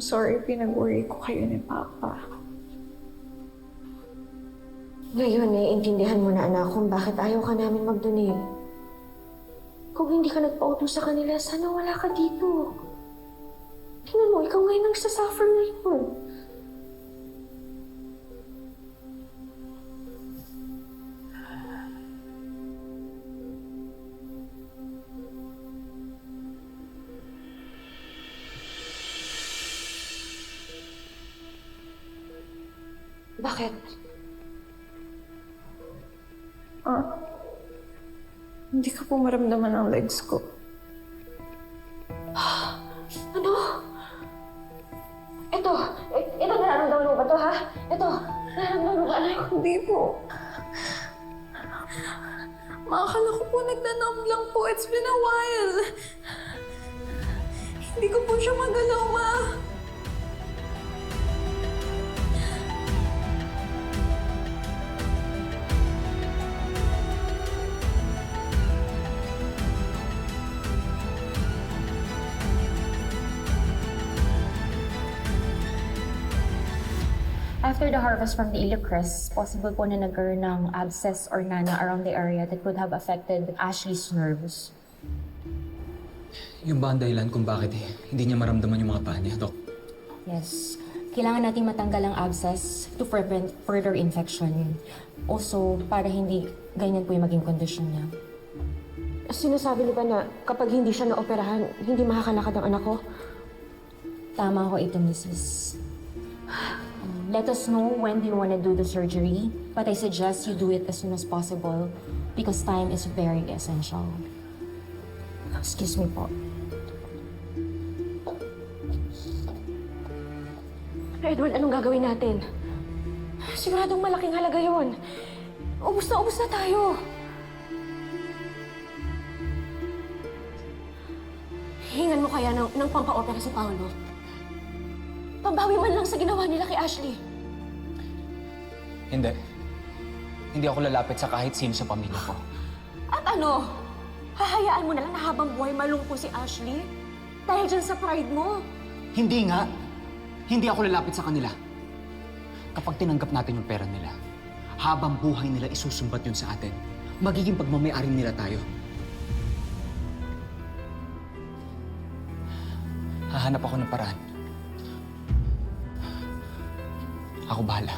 sorry pinag-worry ko kayo ni Papa. Ngayon, naiintindihan mo na, anak, kung bakit ayaw ka namin mag-donate. Kung hindi ka nagpautos sa kanila, sana wala ka dito. Tingnan mo, ikaw ngayon ang sasuffer ngayon. Bakit? Hindi ko po maramdaman ang legs ko. Ano? Ito nararamdaman mo ba to, ha? Ito, nararamdaman mo ba, anak? Hindi po. Akala ko po nagdanam lang po. It's been a while. Hindi ko po siya magalaw, Ma. After the harvest from the ileocrest, possible po na nagkaroon ng abscess or nana around the area that could have affected Ashley's nerves. Yung ba ang dahilan kung bakit hindi niya maramdaman yung mga paa niya, Dok? Yes. Kailangan nating matanggal ang abscess to prevent further infection. Also, para hindi ganyan po yung maging kondisyon niya. Sinasabi niyo ba na kapag hindi siya naoperahan, hindi makakalakad ang anak ko? Tama ko ito, Mrs. Let us know when do you want to do the surgery, but I suggest you do it as soon as possible because time is very essential. Excuse me po. Edward, anong gagawin natin? Siguradong malaking halaga yon. Ubus na tayo. Hingan mo kaya ng pampa-opera si Paolo? Pambawi man lang sa ginawa nila kay Ashley. Hindi. Hindi ako lalapit sa kahit sino sa pamilya ko. At ano? Hahayaan mo na lang na habang buhay malungkot si Ashley? Dahil dyan sa pride mo? Hindi nga. Hindi ako lalapit sa kanila. Kapag tinanggap natin yung pera nila, habang buhay nila isusumbat yun sa atin, magiging pagmamayari nila tayo. Hahanap ako ng paraan. Ako bahala.